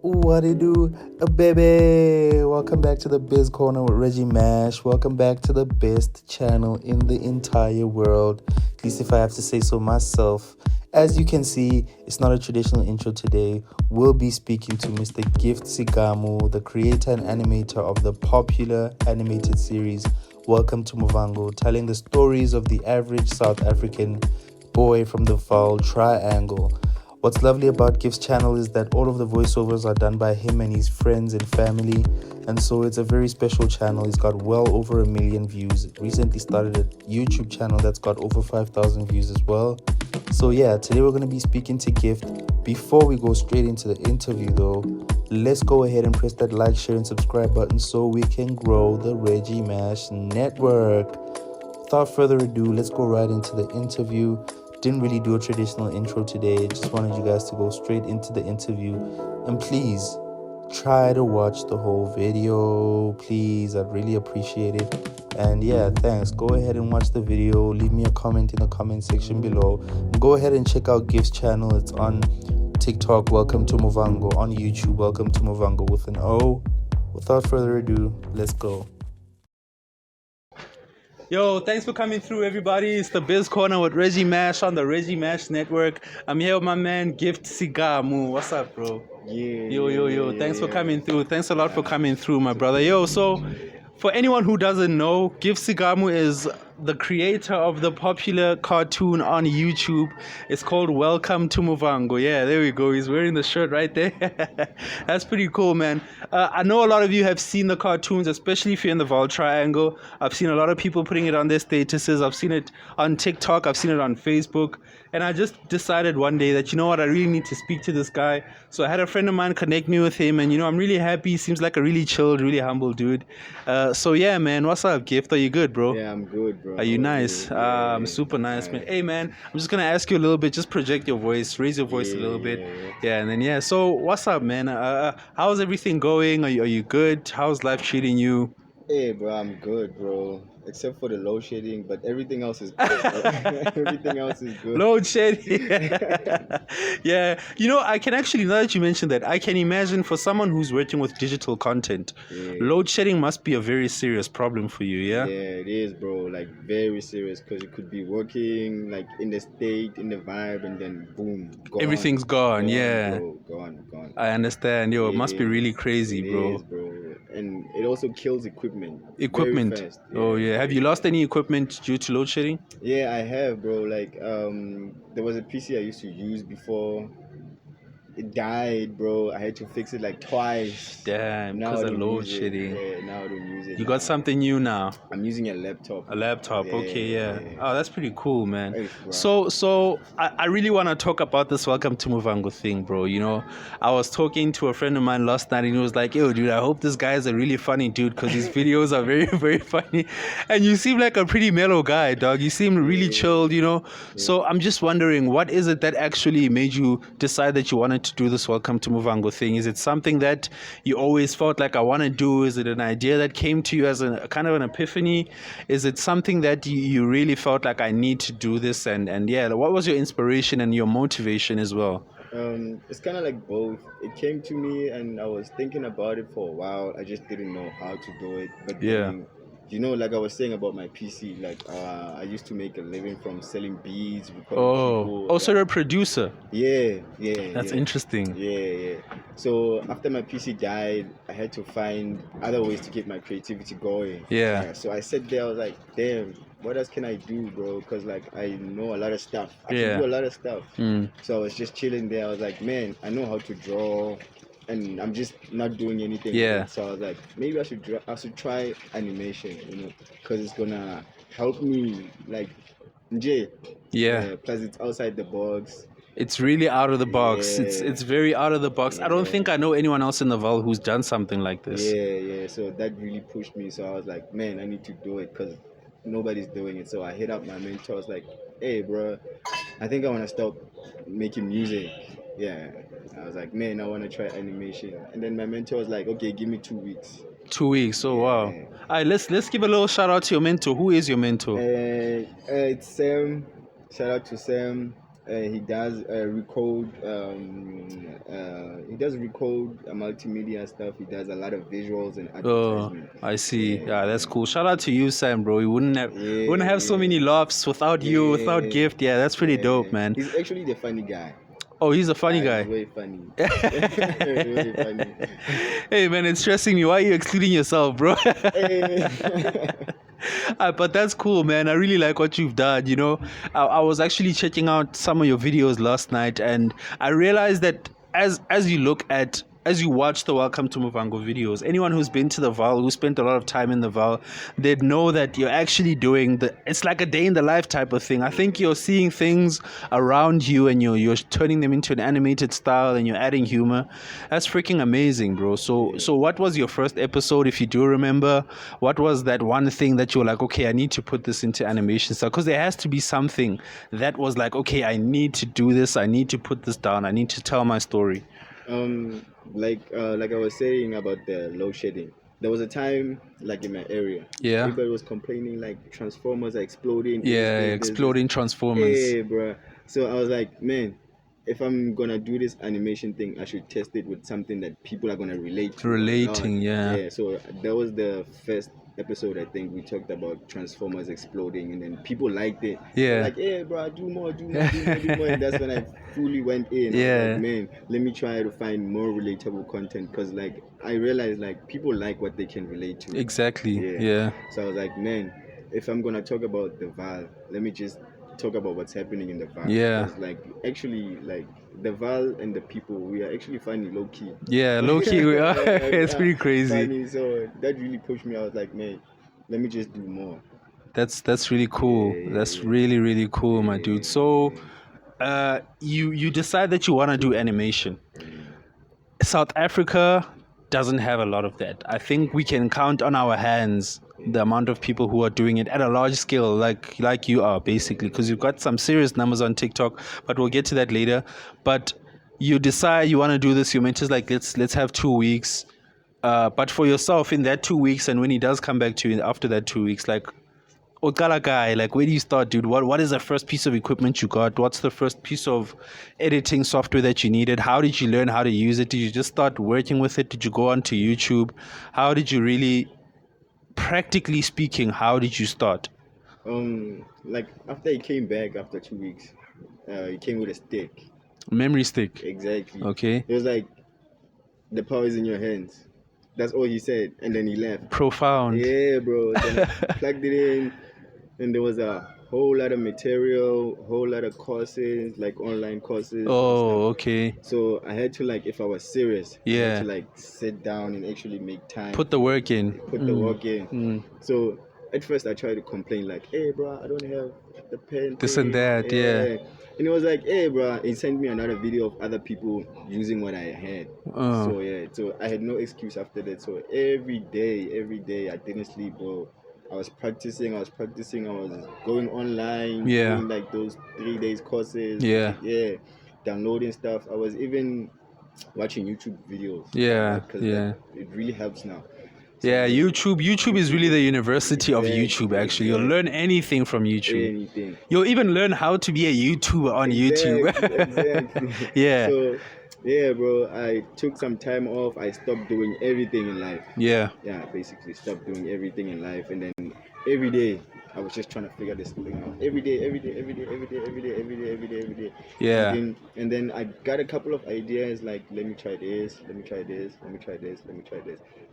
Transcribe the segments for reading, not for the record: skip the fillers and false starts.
What it do, baby? Welcome back to the Biz Corner with Reggie Mash. Welcome back to the best channel in the entire world. At least if I have to say so myself. As you can see, it's not a traditional intro today. We'll be speaking to Mr. Gift Sigamu, the creator and animator of the popular animated series Welcome to Movhango, telling the stories of the average South African boy from the Val Triangle. What's lovely about Gift's channel is that all of the voiceovers are done by him and his friends and family, and so it's a very special channel. He's got well over 1 million views. Recently started a YouTube channel that's got over 5,000 views as well. So yeah, today we're going to be speaking to Gift. Before we go straight into the interview though, let's go ahead and press that like, share, and subscribe button so we can grow the Reggie Mash network. Without further ado, let's go right into the interview. Didn't really do a traditional intro today. Just wanted you guys to go straight into the interview. And please, try to watch the whole video. Please, I'd really appreciate it. And yeah, thanks. Go ahead and watch the video. Leave me a comment in the comment section below. And go ahead and check out Gift's channel. It's on TikTok, Welcome to Movhango. On YouTube, Welcome to Movhango with an O. Without further ado, let's go. Yo, thanks for coming through, everybody. It's the Biz Corner with Reggie Mash on the Reggie Mash Network. I'm here with my man, Gift Sigamu. What's up, bro? Yeah. Yo. Thanks for coming through. Thanks a lot for coming through, my brother. Yo, so for anyone who doesn't know, Gift Sigamu is the creator of the popular cartoon on YouTube. It's called Welcome to Movhango. Yeah, there we go. He's wearing the shirt right there. That's pretty cool, man. I know a lot of you have seen the cartoons, especially if you're in the Val Triangle. I've seen a lot of people putting it on their statuses. I've seen it on TikTok. I've seen it on Facebook. And I just decided one day that, you know what, I really need to speak to this guy. So I had a friend of mine connect me with him. And, you know, I'm really happy. He seems like a really chilled, really humble dude. So, yeah, man. What's up, Gift? Are you good, bro? Yeah, I'm good, bro. Are you nice? I'm super nice, man. Hey, man, I'm just going to ask you a little bit. Just project your voice. Raise your voice a little bit. Yeah, and then, yeah. So, what's up, man? How's everything going? Are you good? How's life treating you? Hey, bro, I'm good, bro. Except for the load shedding, but everything else is good. Everything else is good. Load shedding. Yeah. You know, I can actually, now that you mentioned that, I can imagine for someone who's working with digital content, load shedding must be a very serious problem for you, yeah? Yeah, it is, bro. Like, very serious, because you could be working, like, in the state, in the vibe, and then, boom, gone. Everything's gone, yeah. Bro, gone. I understand. Yo, it must be really crazy, bro. It is, bro. And it also kills equipment. Equipment. Very fast. Oh, yeah. Have you lost any equipment due to load shedding? Yeah, I have, bro. Like, there was a PC I used to use before. It died, bro. I had to fix it like twice. Damn, Now because I of don't load use it. shedding. Yeah, now I don't use it. You got something new now? I'm using a laptop. A laptop, okay, yeah. Oh, that's pretty cool, man. Hey, bro. So I really want to talk about this Welcome to Movhango thing, bro. You know, I was talking to a friend of mine last night and he was like, yo, dude, I hope this guy is a really funny dude because his videos are very, very funny. And you seem like a pretty mellow guy, dog. You seem really chilled, you know. So I'm just wondering, what is it that actually made you decide that you wanted to do this Welcome to Movhango thing? Is it something that you always felt like I want to do? Is it an idea that came to you as a kind of an epiphany? Is it something that you really felt like I need to do this? And yeah, what was your inspiration and your motivation as well? It's kind of like both. It came to me and I was thinking about it for a while. I just didn't know how to do it. But then, you know, like I was saying about my PC, like I used to make a living from selling beads. Oh, so you're a producer? Yeah. That's interesting. Yeah. So after my PC died, I had to find other ways to keep my creativity going. Yeah. So I sat there, I was like, damn, what else can I do, bro? Because like I know a lot of stuff. I can do a lot of stuff. So I was just chilling there. I was like, man, I know how to draw. And I'm just not doing anything. Yeah. So I was like, maybe I should try animation, you know, because it's gonna help me, like, Jay. Yeah. Plus, it's outside the box. It's really out of the box. Yeah. It's very out of the box. I don't think I know anyone else in the Val who's done something like this. Yeah. So that really pushed me. So I was like, man, I need to do it because nobody's doing it. So I hit up my mentor. I was like, hey, bro, I think I want to stop making music. Yeah. I was like, man, I want to try animation. And then my mentor was like, okay, give me 2 weeks. 2 weeks. Oh, wow. All right, let's give a little shout out to your mentor. Who is your mentor? It's Sam. Shout out to Sam. He does record. He does record multimedia stuff. He does a lot of visuals and Oh, advertisement. I see. Yeah, Yeah, that's cool. Shout out to you, Sam, bro. We yeah, wouldn't have so yeah, many laughs without you, without yeah, Gift. Yeah, that's pretty dope, yeah. man. He's actually the funny guy. Oh, he's a funny He's guy. very funny. Very funny. Hey, man, it's stressing me. Why are you excluding yourself, bro? Hey. But that's cool, man. I really like what you've done. You know, I was actually checking out some of your videos last night, and I realized that as you watch the Welcome to Movhango videos, anyone who's been to the Val, who spent a lot of time in the Val, they'd know that you're actually doing it's like a day in the life type of thing. I think you're seeing things around you and you're turning them into an animated style and you're adding humor. That's freaking amazing, bro. So what was your first episode, if you do remember? What was that one thing that you were like, okay, I need to put this into animation style? Because there has to be something that was like, okay, I need to do this, I need to put this down, I need to tell my story. Like I was saying about the load shedding, there was a time like in my area, Yeah. everybody was complaining like transformers are exploding. Yeah, exploding transformers. Hey, bro. So I was like, man, if I'm gonna do this animation thing, I should test it with something that people are gonna relate to. Relating, yeah. Yeah. So that was the first episode. I think we talked about transformers exploding, and then people liked it. Yeah. Like, hey, bro, do more, do more, do more, do more. And that's when I fully went in. I was Yeah. like, man, let me try to find more relatable content, because like I realized like people like what they can relate to. Exactly. Yeah. So I was like, man, if I'm gonna talk about the Val, let me just talk about what's happening in the Val. Yeah. Because like actually like the Val and the people, we are actually funny low key. Yeah, low key we are. It's pretty crazy. Funny. So that really pushed me. I was like, man, let me just do more. That's really cool. That's really, really cool, my dude. So you decide that you want to do animation. South Africa doesn't have a lot of that. I think we can count on our hands the amount of people who are doing it at a large scale, like you are, basically, because you've got some serious numbers on TikTok, but we'll get to that later. But you decide you want to do this. Your mentor's like, let's have 2 weeks. But for yourself, in that 2 weeks, and when he does come back to you after that 2 weeks, like, Okala guy, like, where do you start, dude? What is the first piece of equipment you got? What's the first piece of editing software that you needed? How did you learn how to use it? Did you just start working with it? Did you go onto YouTube? How did you really, practically speaking, how did you start? Like after he came back after 2 weeks, he came with a stick. Memory stick. Exactly. Okay. It was like, the power is in your hands. That's all he said, and then he left. Profound. Yeah, bro. Then I plugged it in, and there was a whole lot of material, whole lot of courses, like online courses. Oh, okay. So I had to, like, if I was serious, I Yeah. had to like sit down and actually make time. Put the work in. Put the work in. So at first I tried to complain like, hey, bro, I don't have the pen. This and that, yeah. And it was like, hey, bro, he sent me another video of other people using what I had. So yeah, so I had no excuse after that. So every day, I didn't sleep, bro. I was practicing. I was going online, doing like those 3 days courses. Yeah. Downloading stuff. I was even watching YouTube videos. Because it really helps now. So YouTube is really the university of YouTube, actually. You'll learn anything from YouTube. Anything. You'll even learn how to be a YouTuber on YouTube. Exactly. Yeah. So, yeah, bro, I took some time off. I stopped doing everything in life. Yeah. Yeah, basically stopped doing everything in life. And then every day, I was just trying to figure this thing out. Every day. Yeah. And then I got a couple of ideas like, let me try this.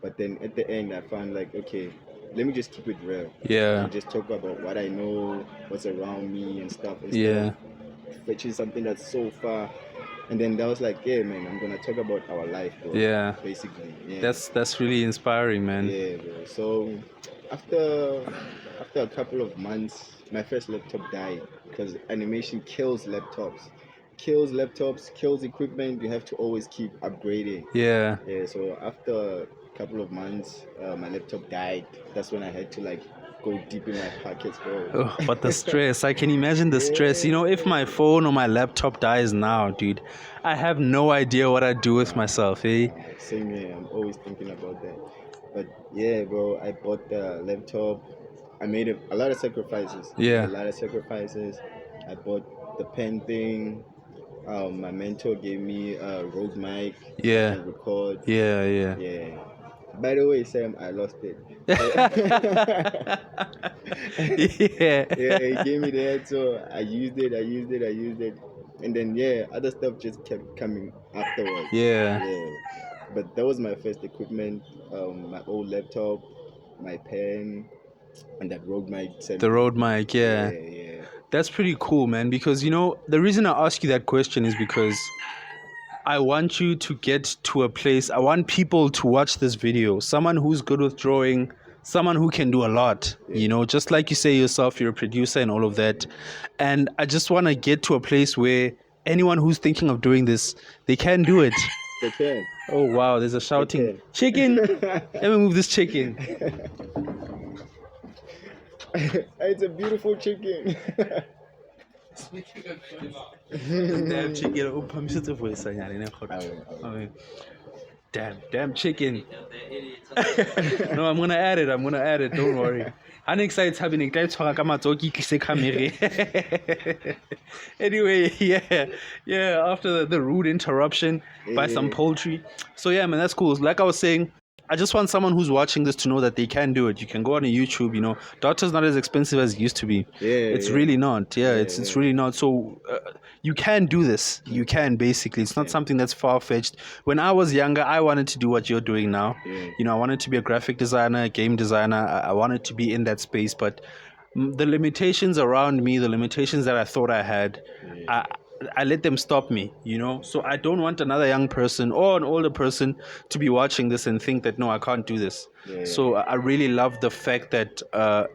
But then at the end, I found like, okay, let me just keep it real. Yeah. And just talk about what I know, what's around me and stuff. Which is something that's so far. And then that was like, yeah, man, I'm gonna talk about our life, bro. Yeah. Basically. Yeah. That's really inspiring, man. Yeah, bro. So after a couple of months, my first laptop died because animation kills laptops, kills equipment. You have to always keep upgrading. Yeah. Yeah. So after a couple of months, my laptop died. That's when I had to like go deep in my pockets, bro. Oh, but the stress, I can imagine the stress. You know, if my phone or my laptop dies now, dude, I have no idea what I'd do with myself, eh? Same here. I'm always thinking about that. But yeah, bro, I bought the laptop. I made a lot of sacrifices. Yeah. A lot of sacrifices. I bought the pen thing. My mentor gave me a Rode mic so I Yeah. can record. Yeah. Yeah. By the way, Sam, I lost it. Yeah. Yeah, he gave me that, so I used it, and then yeah, other stuff just kept coming afterwards. Yeah. Yeah, but that was my first equipment. My old laptop, my pen, and that Rode mic. The Rode mic, yeah. Yeah. That's pretty cool, man, because the reason I ask you that question is because I want you to get to a place. I want people to watch this video. Someone who's good with drawing, someone who can do a lot. Just like you say yourself, you're a producer and all of that. And I just want to get to a place where anyone who's thinking of doing this, they can do it. They can. Oh wow, there's a shouting chicken. Let me move this chicken. It's a beautiful chicken. Damn chicken. Damn chicken. No, I'm gonna add it. Don't worry. I'm excited happening. Anyway, yeah. After the rude interruption by some poultry. So yeah, man, that's cool. Like I was saying, I just want someone who's watching this to know that they can do it. You can go on YouTube. Doctor's not as expensive as it used to be. It's really not. It's really not. So you can do this. You can, basically. It's not something that's far-fetched. When I was younger, I wanted to do what you're doing now. I wanted to be a graphic designer, a game designer. I wanted to be in that space, but the limitations around me, the limitations that I thought I had, I let them stop me, So I don't want another young person or an older person to be watching this and think that, no, I can't do this. So I really love the fact that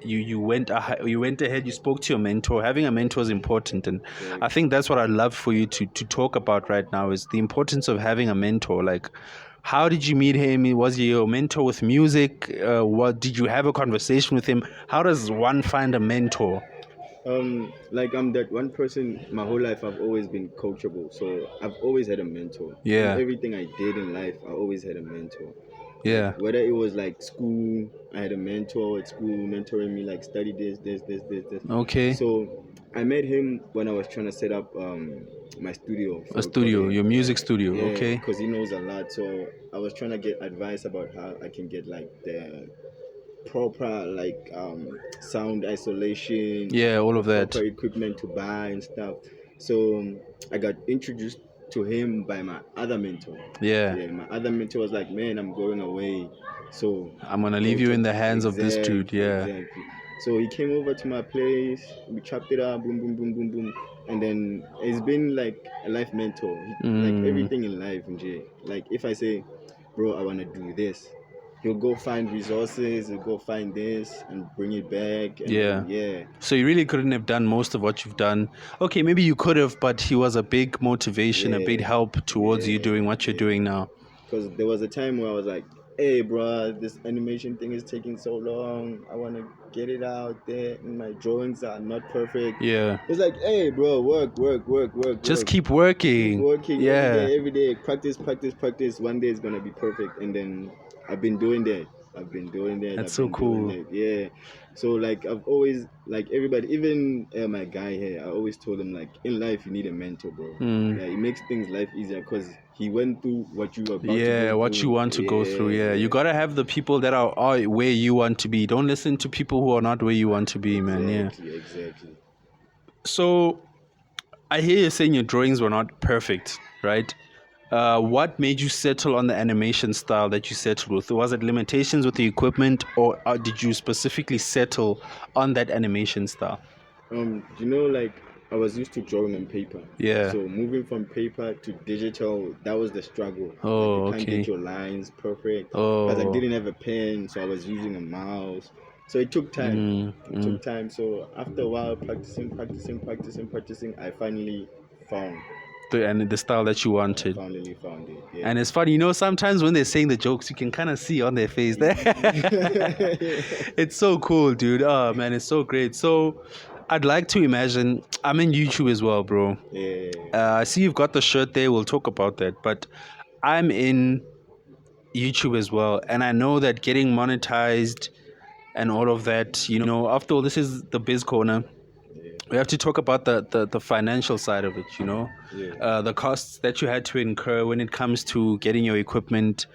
you went ahead, you spoke to your mentor. Having a mentor is important, and I think that's what I'd love for you to talk about right now, is the importance of having a mentor. Like, how did you meet him? Was he your mentor with music? What did you have a conversation with him? How does one find a mentor? Like I'm that one person. My whole life I've always been coachable, so I've always had a mentor. Yeah. In everything I did in life, I always had a mentor. Yeah. Like, whether it was like school, I had a mentor at school mentoring me, like study this. Okay. So I met him when I was trying to set up my studio. A studio, your music studio. Yeah, Okay. because he knows a lot. So I was trying to get advice about how I can get like the proper sound isolation, all of that, proper equipment to buy and stuff. So I got introduced to him by my other mentor. My other mentor was like, man, I'm going away, so I'm gonna leave you in the hands of this dude. Exactly. So he came over to my place, we chopped it up, boom boom boom boom boom, and then it's been like a life mentor. Like everything in life, like if I say, bro, I want to do this, he'll go find resources, he'll go find this and bring it back. And So you really couldn't have done most of what you've done. Okay, maybe you could have, but he was a big motivation, a big help towards you doing what you're doing now. Because there was a time where I was like, hey, bro, this animation thing is taking so long. I want to get it out there, and my drawings are not perfect. It's like, hey, bro, work. Just keep working. Keep working every day. Practice. One day it's going to be perfect. And then I've been doing that. That's so cool. Yeah. So like I've always, like everybody, even my guy here, I always told him, like, in life you need a mentor, bro. Yeah, it makes things life easier because he went through what you were about to go what through. you want to go through. You gotta have the people that are where you want to be. Don't listen to people who are not where you want to be, man. Exactly. So I hear you saying your drawings were not perfect, right? What made you settle on the animation style that you settled with? Was it limitations with the equipment, or did you specifically settle on that animation style? Like I was used to drawing on paper. Yeah. So moving from paper to digital, that was the struggle. Oh, like, you can't get your lines perfect. Because I didn't have a pen, so I was using a mouse. So it took time. Took time. So after a while, practicing, I finally found the style that you wanted. Finally found it. Yeah. And it's funny, sometimes when they're saying the jokes, you can kind of see on their face there. It's so cool, dude. Oh man, it's so great. So I'd like to imagine, I'm in YouTube as well, bro. I see you've got the shirt there. We'll talk about that. But I'm in YouTube as well, and I know that getting monetized and all of that, after all, this is the Biz Corner. we have to talk about the financial side of it, you know, Yeah. the costs that you had to incur when it comes to getting your equipment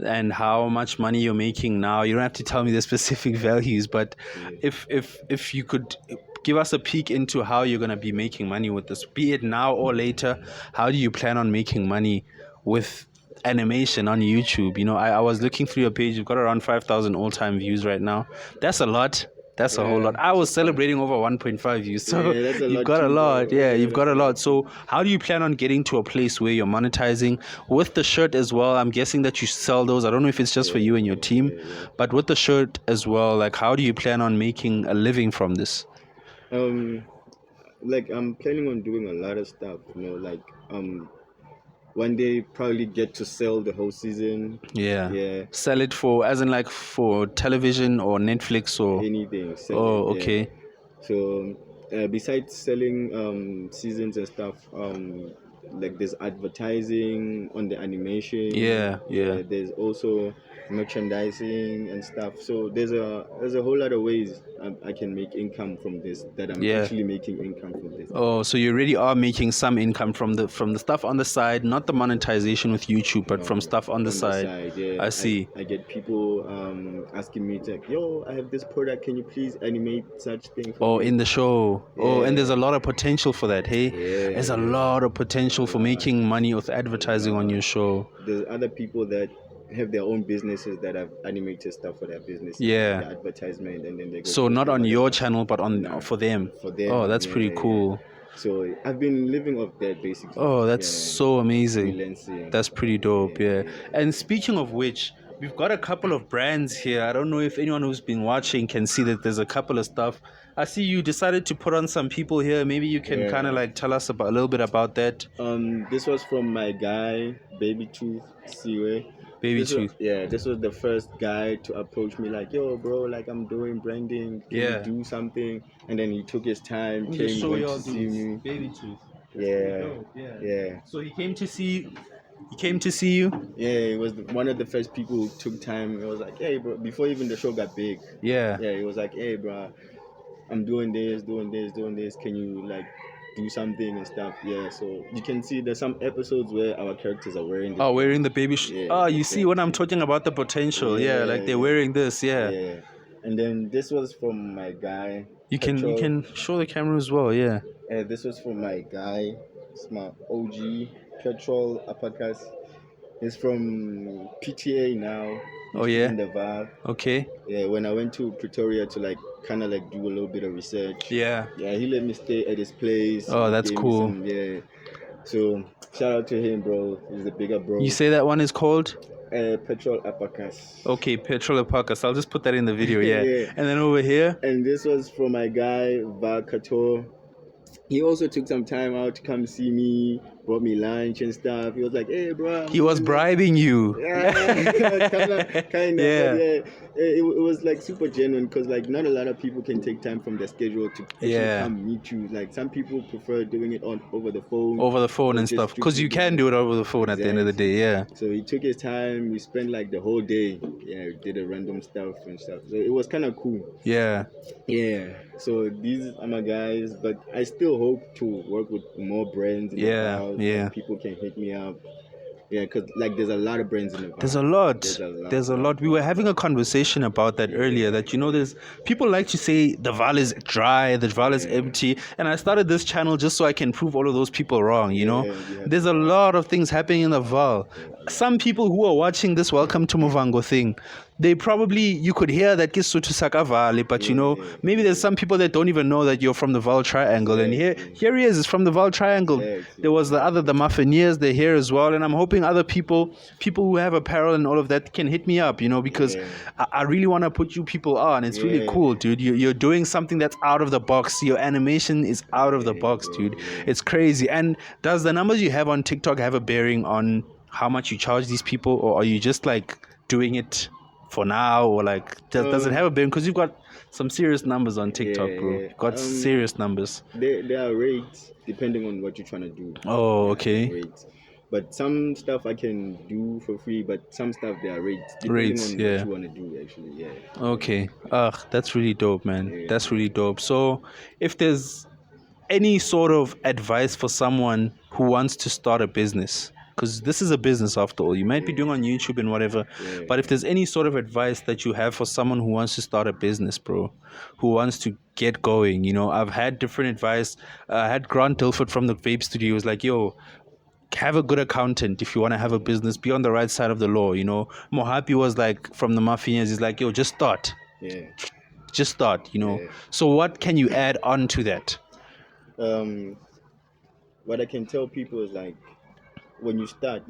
and how much money you're making now. You don't have to tell me the specific values, but if you could give us a peek into how you're going to be making money with this, be it now or later. How do you plan on making money with animation on YouTube? You know, I was looking through your page. You've got around 5,000 all-time views right now. That's a lot. That's a whole lot. I was celebrating over 1.5 views. So Yeah, that's a you've lot got a too, lot. bro. Yeah, Yeah, you've got a that's a lot. lot So how do you plan on getting to a place where you're monetizing with the shirt as well? I'm guessing that you sell those. I don't know if it's just for you and your team, but with the shirt as well, like how do you plan on making a living from this? Like I'm planning on doing a lot of stuff, you know, like one day probably get to sell the whole season. Yeah. Yeah. Sell it for, as in like for television or Netflix or. Anything, sell it. Oh, Yeah. okay. So besides selling seasons and stuff, like there's advertising on the animation. Yeah, yeah. There's also merchandising and stuff. So there's a whole lot of ways I can make income from this. That I'm Yeah. actually making income from this. Oh, so you already are making some income from the stuff on the side, not the monetization with YouTube, but from stuff on the side. Yeah. I see. I get people asking me to like, yo, I have this product. Can you please animate such thing for Oh, me? in the show. Oh, and there's a Yeah. lot of potential for that, hey? Yeah, There's a yeah. lot of potential for making money with advertising on your show. There's other people that have their own businesses that have animated stuff for their businesses. Yeah. The advertisement, and then they go. So post not it on their your stuff. channel, but on Nah, for them. For them. Oh, that's pretty cool. So I've been living off that basically. Oh, that's so amazing. Freelancing. That's pretty dope, yeah. And speaking of which, we've got a couple of brands here. I don't know if anyone who's been watching can see that there's a couple of stuff. I see you decided to put on some people here. Maybe you can kind of like tell us about a little bit about that. This was from my guy, Baby Tooth Siwe. Baby This was, Tooth. this was the first guy to approach me like, yo, bro, like I'm doing branding. Can you do something? And then he took his time, went to see me. Baby Tooth. Yeah. So he came to see. He came to see you. Yeah, he was one of the first people who took time. He was like, hey, bro, before even the show got big. Yeah. Yeah, he was like, hey, bro, I'm doing this. Can you like do something and stuff? Yeah, so you can see there's some episodes where our characters are wearing this. Oh, wearing the baby. You see when I'm talking about the potential. Yeah, like they're wearing this. Yeah. And then this was from my guy. You can show the camera as well. Yeah. This was from my guy. It's my OG Petrol Apacas. He's from PTA now. Oh yeah. In the vibe. Okay. Yeah, when I went to Pretoria to like kind of like do a little bit of research. Yeah. Yeah, he let me stay at his place. Oh, that's cool. So shout out to him, bro. He's a bigger bro. You say that one is called? Petrol Apacas. Okay, Petrol Apacas. I'll just put that in the video. Yeah. And then over here. And this was from my guy Vakato. He also took some time out to come see me, brought me lunch and stuff. He was like, hey, bro. He was bribing you. Yeah, kind of. Yeah. It was like super genuine because like not a lot of people can take time from their schedule to actually come meet you. Like some people prefer doing it over the phone. Over the phone and stuff. Because you can do it over the phone at the end of the day, yeah. So he took his time. We spent like the whole day. Yeah, we did a random stuff and stuff. So it was kind of cool. Yeah. Yeah. So these are my guys, but I still hope to work with more brands. Yeah. People can hit me up. Yeah, because like there's a lot of brands in the There's a lot. We were having a conversation about that earlier, that, you know, there's people like to say the Val is dry, the Val is empty. And I started this channel just so I can prove all of those people wrong, you know. There's a lot of things happening in the Val. Some people who are watching this Welcome to Movhango thing, they probably, you could hear that Kisutu Sakavale, but you know, maybe there's some people that don't even know that you're from the Val Triangle. And here he is from the Val Triangle. There was the Muffineers, they're here as well. And I'm hoping other people who have apparel and all of that can hit me up, you know, because I really want to put you people on. It's really cool, dude. You're doing something that's out of the box. Your animation is out of the box, dude. It's crazy. And does the numbers you have on TikTok have a bearing on how much you charge these people, or are you just like doing it for now, or like does it have a bearing? Because you've got some serious numbers on TikTok, bro. You've got serious numbers. There are rates depending on what you're trying to do. Oh, okay. But some stuff I can do for free, but some stuff there are rates depending on what you want to do, actually. Okay. That's really dope, man. That's really dope. So if there's any sort of advice for someone who wants to start a business, because this is a business after all, you might be doing on YouTube and whatever, but if there's any sort of advice that you have for someone who wants to start a business, bro, who wants to get going, you know, I've had different advice. I had Grant Dilford from the Vape Studio. He was like, yo, have a good accountant if you want to have a business, be on the right side of the law, you know. Mohapi was like from the Mafias, he's like, yo, just start. Yeah. Just start, you know. Yeah. So what can you add on to that? What I can tell people is like, when you start,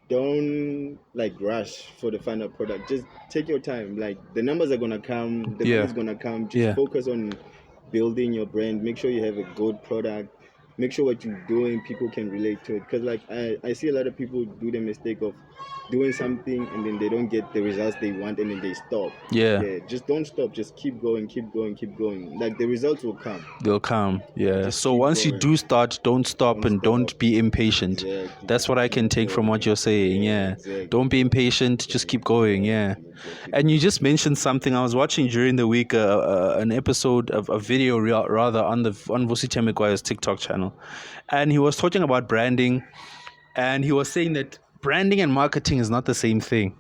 don't like rush for the final product. Just take your time. Like, the numbers are gonna come, the money's gonna come. Just focus on building your brand. Make sure you have a good product. Make sure what you're doing, people can relate to it. Because like I see a lot of people do the mistake of doing something and then they don't get the results they want and then they stop. Yeah. Just don't stop. Just keep going, keep going, keep going. Like, the results will come. They'll come. Yeah. Just So keep once you going. do start, don't stop and don't be impatient. Exactly. That's what I can take from what you're saying. Yeah. Exactly. Don't be impatient. Just keep going. Yeah. And you just mentioned something I was watching during the week, an episode of a video rather on Vusi Temekwa's TikTok channel, and he was talking about branding, and he was saying that branding and marketing is not the same thing.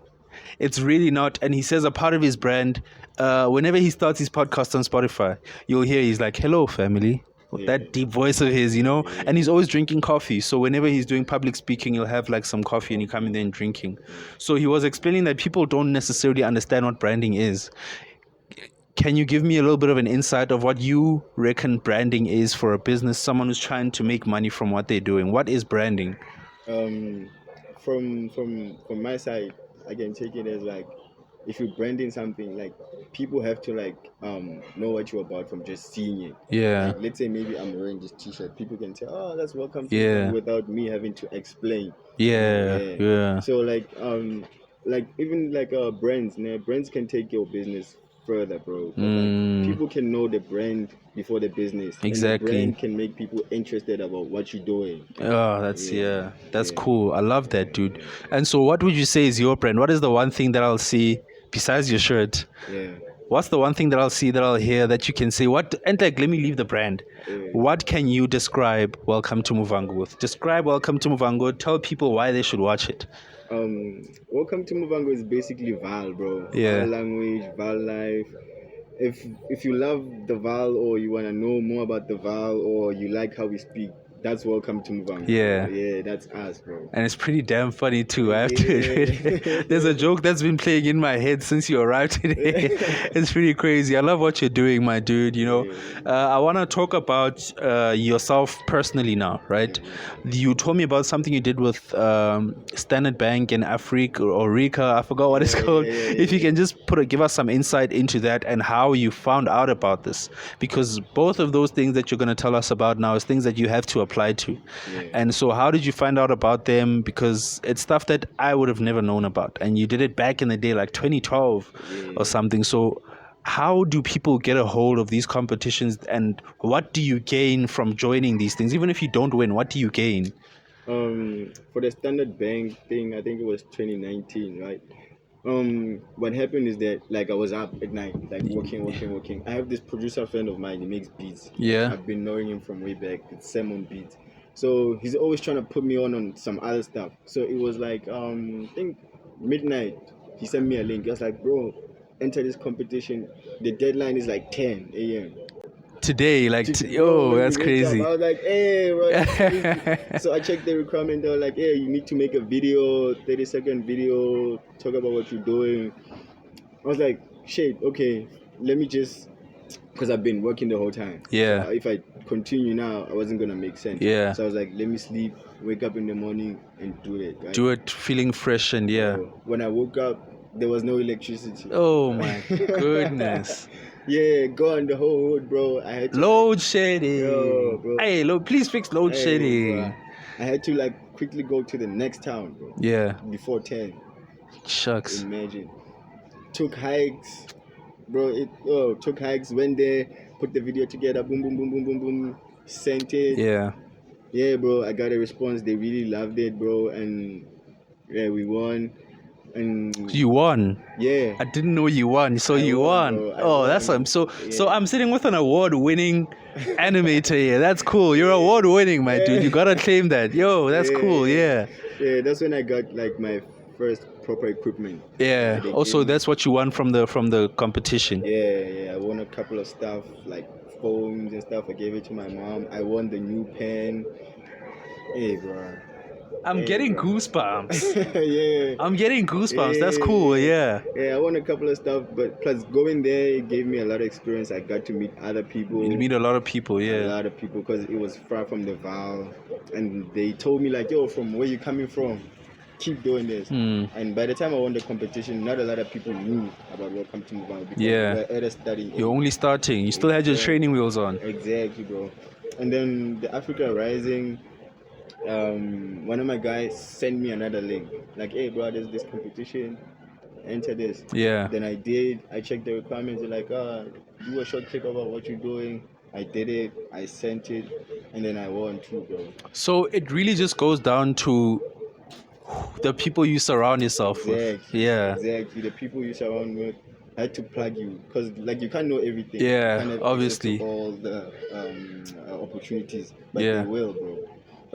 It's really not. And he says a part of his brand, whenever he starts his podcast on Spotify, you'll hear he's like, hello, family. With that deep voice of his, you know, and he's always drinking coffee. So whenever he's doing public speaking, he'll have like some coffee and you come in there and drinking. So he was explaining that people don't necessarily understand what branding is. Can you give me a little bit of an insight of what you reckon branding is for a business, someone who's trying to make money from what they're doing? What is branding? From my side, I can take it as like, if you're branding something, like, people have to like know what you're about from just seeing it. Yeah. Like, let's say maybe I'm wearing this T-shirt, people can tell, oh, that's welcome to Yeah. without me having to explain. Yeah. So like even like brands, brands can take your business further, bro. 'Cause, like, people can know the brand before the business. Exactly. And the brand can make people interested about what you're doing. Oh, that's cool. I love that, dude. And so what would you say is your brand? What is the one thing that I'll see besides your shirt? What's the one thing that I'll see, that I'll hear, that you can say, what, and like, let me leave the brand. What can you describe Welcome to Movhango with? Describe Welcome to Movhango. Tell people why they should watch it. Welcome to Movhango is basically Val, bro. Yeah. Val language, Val life. If you love the Val, or you want to know more about the Val, or you like how we speak, that's Welcome to Movhango. Yeah, that's us, bro. And it's pretty damn funny too, I have to admit. There's a joke that's been playing in my head since you arrived today. It's pretty crazy. I love what you're doing, my dude, you know. I want to talk about yourself personally now, right? You told me about something you did with Standard Bank in Africa or Rica. I forgot what it's called. If you can just give us some insight into that and how you found out about this. Because both of those things that you're going to tell us about now is things that you have to apply to. And so how did you find out about them? Because it's stuff that I would have never known about, and you did it back in the day, like 2012 or something. So how do people get a hold of these competitions, and what do you gain from joining these things? Even if you don't win, what do you gain? For the Standard Bank thing, I think it was 2019, right? What happened is that, like, I was up at night, like working. I have this producer friend of mine, he makes beats. I've been knowing him from way back. It's Salmon Beats. So he's always trying to put me on some other stuff. So it was like I think midnight, he sent me a link. I was like, bro, enter this competition. The deadline is like 10 a.m. Today, like, that's crazy. I was like, hey, bro. So I checked the requirement. They were like, hey, you need to make a video, 30-second video, talk about what you're doing. I was like, shit, okay, let me just, because I've been working the whole time. So if I continue now, I wasn't going to make sense. So I was like, let me sleep, wake up in the morning and do it. Right? Do it feeling fresh and So when I woke up, there was no electricity. Oh my goodness. Gone the whole road, bro. I had to load shedding. Yo, bro. Hey, please fix load shedding. Bro. I had to like quickly go to the next town, bro. Before 10. Shucks. Imagine. Took hikes, bro. Took hikes. Went there, put the video together. Boom, boom, boom, boom, boom, boom. Sent it. Yeah, bro. I got a response. They really loved it, bro. And we won. And You won. yeah, I didn't know you won. So you won, won. bro. I Oh, won. that's so. So Yeah. I'm sitting with an award-winning animator here. That's cool. You're award-winning, my dude. You gotta claim that. Yo, that's cool. Yeah. Yeah, that's when I got like my first proper equipment. Yeah. They Also, gave me- that's what you won from the competition. yeah. I won a couple of stuff like phones and stuff. I gave it to my mom. I won the new pen. Hey, bro. I'm getting goosebumps. Yeah. I'm getting goosebumps. That's cool. Yeah. Yeah, I won a couple of stuff, but plus going there, it gave me a lot of experience. I got to meet other people. You meet a lot of people. A Yeah. lot of people because it was far from the Val, and they told me like, yo, from where you coming from, keep doing this. And by the time I won the competition, not a lot of people knew about welcome to Movhango because Yeah. we were at a studying. You're only starting. You still had your training wheels on. Exactly, bro. And then the Africa Rising, one of my guys sent me another link like, hey bro, there's this competition, enter this. Yeah. Then I did. I checked the requirements. They're like, do a short clip about what you're doing. I did it. I sent it, and then I won too, bro. So it really just goes down to the people you surround yourself with. Yeah. Exactly. The people you surround with had to plug you because, like, you can't know everything. Yeah, You can't have obviously. access to all the opportunities, but Yeah. they will, bro.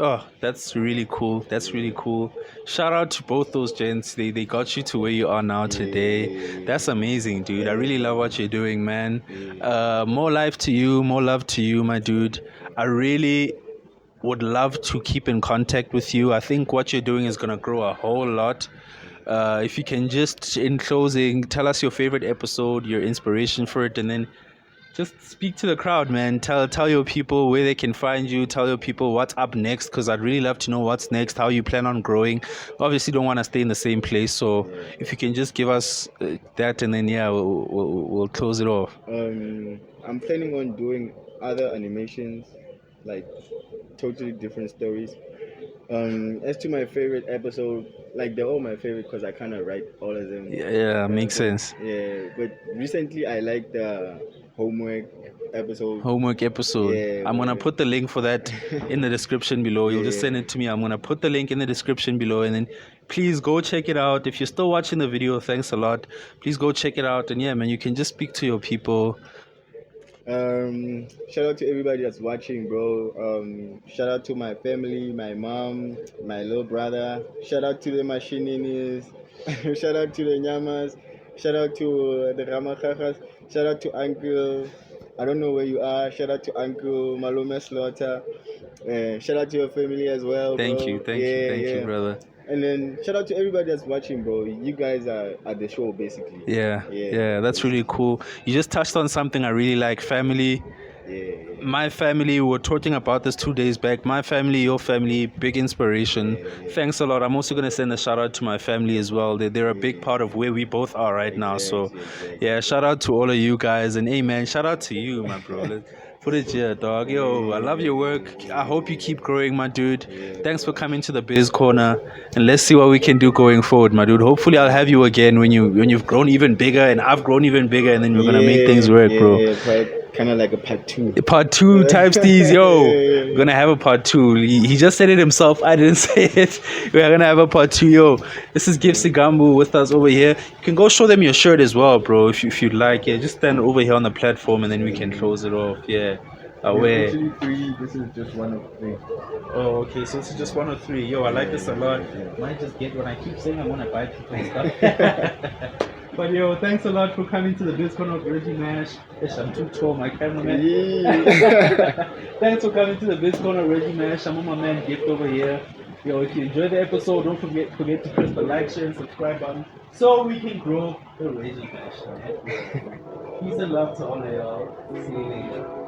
Oh, that's really cool. That's really cool. Shout out to both those gents. They got you to where you are now today. That's amazing, dude. I really love what you're doing, man. More life to you. More love to you, my dude. I really would love to keep in contact with you. I think what you're doing is going to grow a whole lot. If you can just, in closing, tell us your favorite episode, your inspiration for it, and then just speak to the crowd, man. Tell your people where they can find you. Tell your people what's up next, because I'd really love to know what's next, how you plan on growing. Obviously, don't want to stay in the same place. So if you can just give us that, and then we'll close it off. I'm planning on doing other animations, like totally different stories. As to my favorite episode, like they're all my favorite because I kind of write all of them. Yeah, makes sense. Yeah, but recently I like the homework episode. Yeah, I'm gonna put the link for that in the description below. You'll just send it to me. I'm gonna put the link in the description below, and then please go check it out. If you're still watching the video, thanks a lot. Please go check it out, and yeah, man, you can just speak to your people. Shout out to everybody that's watching, bro. Shout out to my family, my mom, my little brother. Shout out to the machininis. Shout out to the nyamas. Shout out to the ramakhakas. Shout out to Uncle. I don't know where you are. Shout out to Uncle Malume Slaughter. Shout out to your family as well. Thank bro. you, thank you, brother. And then shout out to everybody that's watching, bro. You guys are at the show, basically. Yeah, that's really cool. You just touched on something I really like, family. My family, we were talking about this 2 days back. My family, your family, big inspiration. Thanks a lot. I'm also going to send a shout out to my family as well. They're a big part of where we both are right now. So, yeah, shout out to all of you guys. And hey, man, shout out to you, my bro. Put it here, dog. Yo, I love your work. I hope you keep growing, my dude. Thanks for coming to the Biz Corner, and let's see what we can do going forward, my dude. Hopefully, I'll have you again when you've grown even bigger and I've grown even bigger, and then we're gonna make things work, bro. Kind of like a part two. Part two types these, yo. We're gonna have a part two. He just said it himself. I didn't say it. We're gonna have a part two, yo. This is Gift Sigamu with us over here. You can go show them your shirt as well, bro, if you'd like. Yeah, just stand over here on the platform and then we can close it off. Yeah. Away. Actually 3. This is just one of 3. Oh, okay. So this is just 1 of 3. Yo, I like this a lot. Might just get when I keep saying I want to buy people's stuff. But yo, thanks a lot for coming to the Biz Corner of Reggie Mash. I'm too tall, my cameraman. Thanks for coming to the Biz Corner of Reggie Mash. I'm on my man Gift over here. Yo, if you enjoyed the episode, don't forget to press the like, share, and subscribe button so we can grow the Reggie Mash. Peace and love to all of y'all. See you later.